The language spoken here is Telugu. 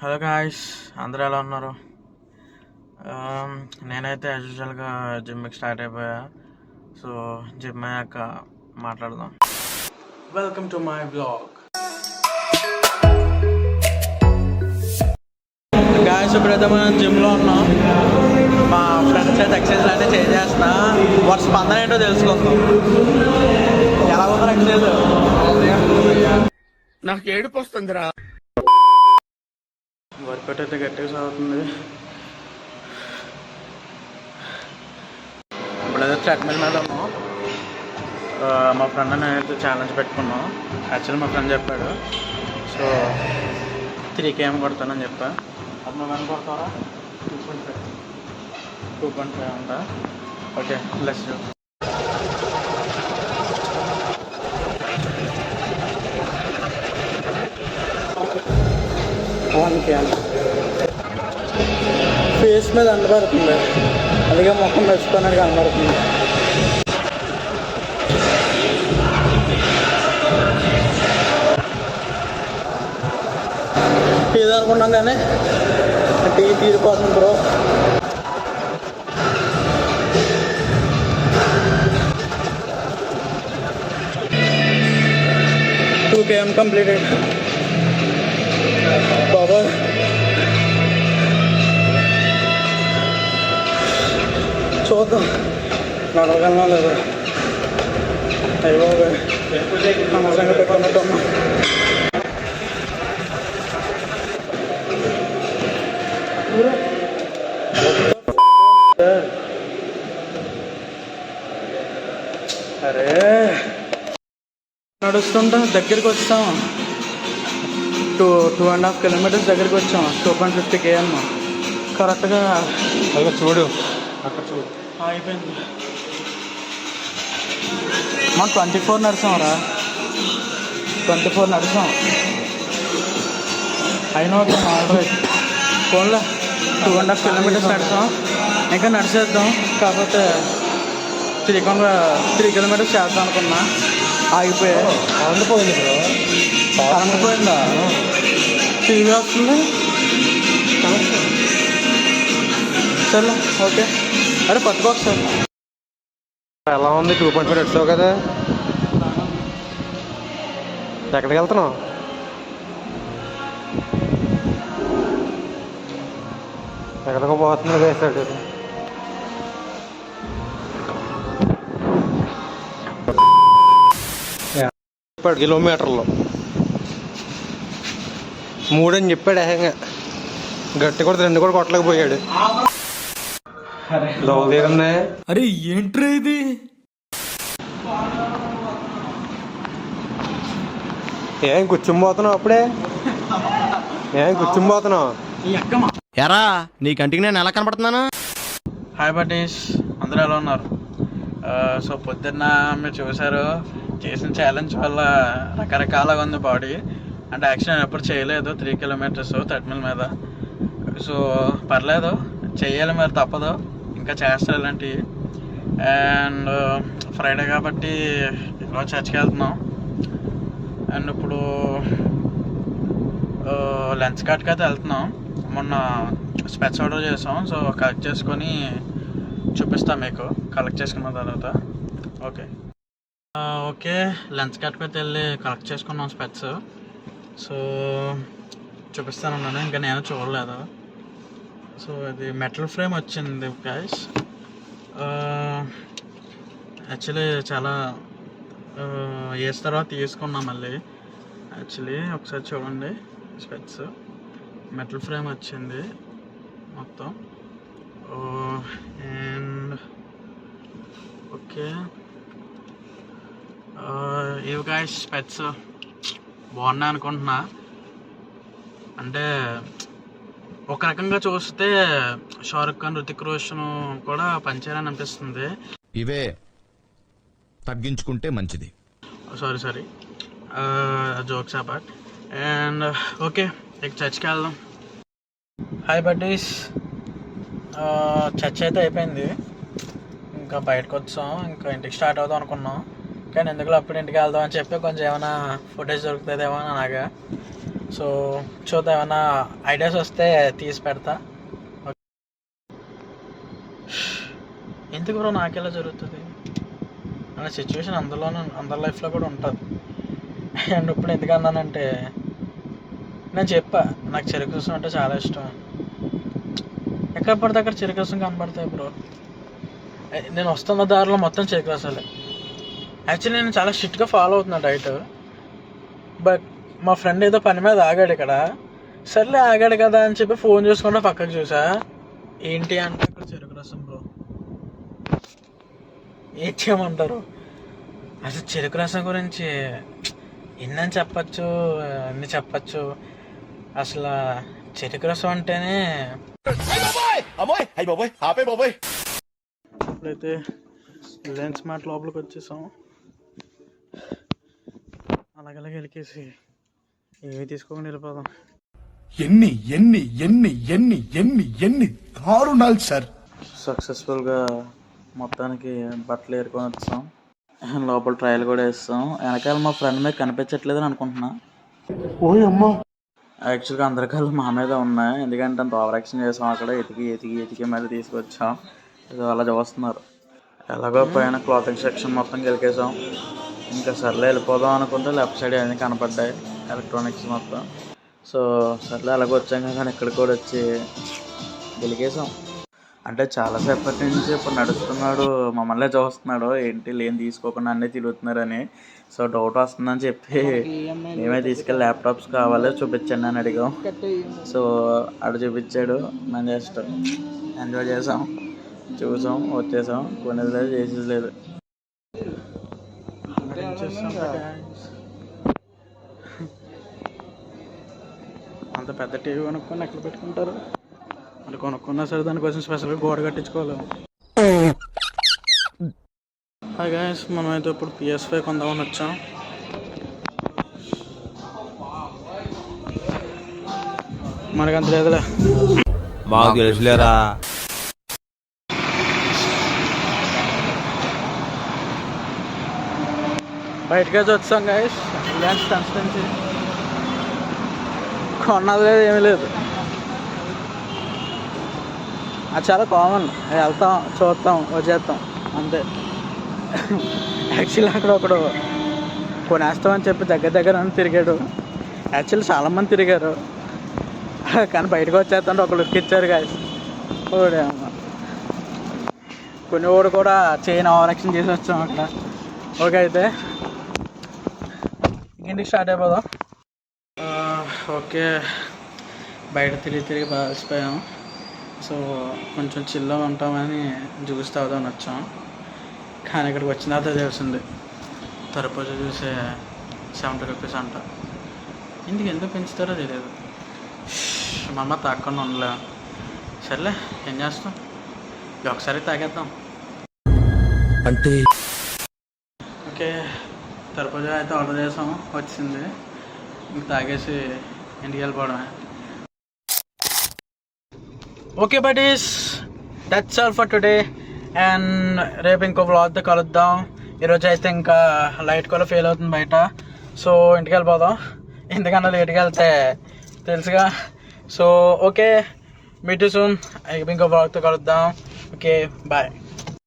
హలో గాయ్స్, అందరూ ఎలా ఉన్నారు? నేనైతే యాజ్ యూజువల్గా జిమ్కి స్టార్ట్ అయిపోయా. సో జిమ్ అయ్యాక మాట్లాడదాం. Welcome to my blog. Guys, ఇప్పుడైతే మనం జిమ్లో ఉన్నాం. మా ఫ్రెండ్స్ అయితే ఎక్సర్సైజ్ అంటే చేస్తున్నా. వాటి స్పందన ఏంటో తెలుసుకుందాం. ఎలా ఉందో ఎక్సర్సైజ్ నాకు ఏడుపు వస్తుందిరా. వర్కౌట్ అయితే గట్టిగా సాగుతుంది. ఇప్పుడైతే ట్రెడ్మిల్ మీద ఉన్నాం. మా ఫ్రెండ్ నేనైతే ఛాలెంజ్ పెట్టుకున్నాం. యాక్చువల్లీ మా ఫ్రెండ్ చెప్పాడు, సో 3 km కొడతానని చెప్పా. అది నువ్వు ఎంత కొడతావా? 2.5 అంతా. Okay, let's do. ఫేస్ మీద అందబడుతుంది, అందుకే ముఖం మెచ్చుకున్నట్టుగా అందబడుతుంది. ఇది అనుకున్నాం కానీ టీ తీరిపోతుంది బ్రో. Two KM completed. బాబా చూద్దాం నడవగలనా లేదా. అయ్యో అనవసరంగా పెట్టుకున్నట్టు ఉన్నా. అరే నడుస్తుంటా దగ్గరికి వచ్చాం. 2.5 kilometers దగ్గరికి వచ్చాం. 2.50 km కరెక్ట్గా. అక్కడ చూడు, అక్కడ చూడు. అయిపోయింది. మనం 24 నడిచాంరా. 24 నడిచాం. అయినా ఫోన్లో 2.5 kilometers నడిచాం. ఇంకా నడిచేద్దాం. కాకపోతే 3 kilometers చేద్దాం అనుకున్నా. ఆగిపోయా. కరెంట్ పోయింది బ్రో. కరెంట్ పోయిందా? టీవీ వస్తుంది. సరే ఓకే. అరే పట్టుకోవచ్చు సార్. ఎలా ఉంది? 2.5 వచ్చావు కదా. ఎక్కడికి వెళ్తున్నావు? ఎక్కడికో పోతున్నావు వేసాడు. కిలోమీటర్లు 3 అని చెప్పాడు. ఏకంగా గట్టి కూడా 2 కూడా కొట్టలేకపోయాడు. అరే ఏంట్రా ఇది? ఏం కూర్చుంపోతున్నావు? అప్పుడే ఏం కూర్చుంపోతున్నావు? ఎరా నీ కంటికి నేను ఎలా కనపడుతున్నాను? హాయ్ బడ్డీస్, అందరూ ఎలా ఉన్నారు? సో పొద్దున్న మీరు చూసారు, చేసిన ఛాలెంజ్ వల్ల రకరకాలుగా ఉంది బాడీ. అంటే యాక్చువల్లీ నేను ఎప్పుడు చేయలేదు 3 kilometers ట్రెడ్మిల్ మీద. సో పర్లేదు, చెయ్యాలి మరి, తప్పదు. ఇంకా చేస్తారు ఇలాంటివి. అండ్ ఫ్రైడే కాబట్టి ఈరోజు చర్చ్కి వెళ్తున్నాం. అండ్ ఇప్పుడు లెన్స్ కార్ట్కి అయితే వెళ్తున్నాం. మొన్న స్పెట్స్ ఆర్డర్ చేసాం. సో కలెక్ట్ చేసుకొని చూపిస్తాం మీకు, కలెక్ట్ చేసుకున్న తర్వాత. ఓకే లెన్స్ కార్ట్కి అయితే వెళ్ళి కలెక్ట్ చేసుకున్నాం స్పెట్స్. సో చూపిస్తానన్నాను, ఇంకా నేను చూడలేదు. సో ఇది మెటల్ ఫ్రేమ్ వచ్చింది గైస్. యాక్చువల్లీ చాలా ఇయర్స్ తర్వాత తీసుకున్నాం మళ్ళీ. యాక్చువల్లీ ఒకసారి చూడండి, స్పెట్స్ మెటల్ ఫ్రేమ్ వచ్చింది మొత్తం. అండ్ ఓకే, ఇవి గైస్ స్పెట్స్ బాగున్నాయి అనుకుంటున్నా. అంటే ఒక రకంగా చూస్తే షారుఖ్ ఖాన్, రుతిక్ రోషన్ కూడా పనిచేయాలని అనిపిస్తుంది. ఇవే తగ్గించుకుంటే మంచిది. Sorry jokes apart. And okay, ఇక చర్చ్కి వెళ్దాం. హాయ్ బడ్డీస్, చర్చ్ అయితే అయిపోయింది. ఇంకా బయటకు వచ్చాం. ఇంకా ఇంటికి స్టార్ట్ అవుదాం అనుకున్నాం, కానీ ఎందుకు అప్పుడు ఇంటికి వెళ్దాం అని చెప్పి కొంచెం ఏమైనా ఫుటేజ్ దొరుకుతుందేమో అని అలాగా. సో చూద్దాం, ఏమైనా ఐడియాస్ వస్తే తీసి పెడతా. ఎందుకు బ్రో నాకెలా జరుగుతుంది అనే సిచ్యువేషన్ అందరి లైఫ్లో కూడా ఉంటుంది. అండ్ ఇప్పుడు ఎందుకు అన్నానంటే, నేను చెప్పా నాకు చెరుకు రసం అంటే చాలా ఇష్టం. ఎక్కడ పడితే అక్కడ చెరుకు రసం కనపడతాయి బ్రో. నేను వస్తున్న దారిలో మొత్తం చెరుకు రసాలే. యాక్చువల్లీ నేను చాలా స్ట్రిక్ట్గా ఫాలో అవుతున్నా డైట్. బట్ మా ఫ్రెండ్ ఏదో పని మీద ఆగాడు ఇక్కడ. సర్లే ఆగాడు కదా అని చెప్పి ఫోన్ చూసుకుంటే పక్కకు చూసా, ఏంటి అంటే అక్కడ చెరుకు రసం బ్రో. ఏం చేయమంటారు? అసలు చెరుకు రసం గురించి ఎన్నని చెప్పచ్చు, అన్ని చెప్పచ్చు. అసలు చెరుకు రసం అంటేనే ఇప్పుడైతే రిలయన్స్ మార్ట్ లోపలికి వచ్చేసాం. అలాగలాగ వెళ్ళికేసి ఏమి తీసుకోకుండా వెళ్ళిపోదాం. ఎన్ని ఎన్ని ఎన్ని ఎన్ని ఎన్ని ఎన్ని దారుణాలు సార్. సక్సెస్ఫుల్గా మొత్తానికి బట్టలు ఏరుకొని వచ్చాం. లోపల ట్రయల్ కూడా వేస్తాం. వెనకాల మా ఫ్రెండ్ మీద కనిపించట్లేదని అనుకుంటున్నా. యాక్చువల్గా అందరికల్లా మా మీద ఉన్నాయి, ఎందుకంటే అంత ఓవర్ యాక్షన్ చేసాం. అక్కడ ఎతికి మీద తీసుకొచ్చాం. ఏదో అలా చూస్తున్నారు. ఎలాగో పైన క్లాతింగ్ సెక్షన్ మొత్తం గెలికేసాం. ఇంకా సర్లే వెళ్ళిపోదాం అనుకుంటే లెఫ్ట్ సైడ్ అన్నీ కనపడ్డాయి, ఎలక్ట్రానిక్స్ మొత్తం. సో సర్లే అలాగ వచ్చాం కానీ ఇక్కడ కూడా వచ్చి గెలికేసాం. అంటే చాలాసేపటి నుంచి ఇప్పుడు నడుస్తున్నాడు, మమ్మల్ని చూస్తున్నాడు, ఏంటి లేని తీసుకోకుండా అన్నీ తిరుగుతున్నారని. సో డౌట్ వస్తుందని చెప్పి మేమే తీసుకెళ్ళి ల్యాప్టాప్స్ కావాలి చూపించండి అని అడిగాం. సో అటు చూపించాడు. మనం జస్ట్ ఎంజాయ్ చేసాం, చూసాం, వచ్చేసాం. కొనేది లేదు, చేసేది లేదు. అంత పెద్ద టీవీ కొనుక్కొని ఎక్కడ పెట్టుకుంటారు? అంటే కొనుక్కున్నా సరే దానికోసం స్పెషల్గా గోడ కట్టించుకోవాలి. హాయ్ గైస్, మనమైతే ఇప్పుడు PS5 కొందామని వచ్చాం. మనకంత లేదులే, మాకు తెలుసులేరా. బయటకి వచ్చాం గైస్. రిలయన్స్ కన్స్టెన్సీ కొన్నది లేదు, ఏమీ లేదు. అది చాలా కామన్, వెళ్తాం, చూస్తాం, వచ్చేస్తాం అంతే. యాక్చువల్లీ అక్కడ ఒకడు కొనేస్తామని చెప్పి దగ్గర అని తిరిగాడు. యాక్చువల్లీ చాలామంది తిరిగారు కానీ బయటకు వచ్చేస్తాంటే ఒకళ్ళు ఉరికిచ్చారు గాయస్. ఓడేమో కొన్ని ఓడు కూడా చైన్ ఓవర్ యాక్షన్ చేసి వచ్చాం అక్కడ. ఓకే, అయితే ఇంటికి స్టార్ట్ అయిపోదాం. ఓకే, బయట తిరిగి బాగా అలసిపోయాం. సో కొంచెం చిల్గా ఉంటామని జ్యూస్ తాగుదామని వచ్చాం. కానీ ఇక్కడికి వచ్చిన తర్వాత తెలిసింది తరపూజ జ్యూసే 70 రూపీస్ అంట. ఇంటికి ఎందుకు పెంచుతారో తెలియదు. మా అమ్మ తాగకుండా ఉండలే. సర్లే ఏం చేస్తాం, ఒకసారి తాగేద్దాం అంటే. ఓకే, తరపూజ అయితే ఆర్డర్ చేసాం, వచ్చింది. ఇంక తాగేసి ఇంటికి వెళ్ళిపోవడమే. Okay buddies, that's all for today. And రేపు ఇంకో వ్లాగ్తో కలుద్దాం. ఈరోజు అయితే ఇంకా లైట్ కూడా ఫెయిల్ అవుతుంది బయట. సో ఇంటికి వెళ్ళిపోదాం, ఎందుకన్నా లేట్కి వెళ్తే తెలుసుగా. So okay, meet you soon. ఇంకో వ్లాగ్తో కలుద్దాం. Okay, bye.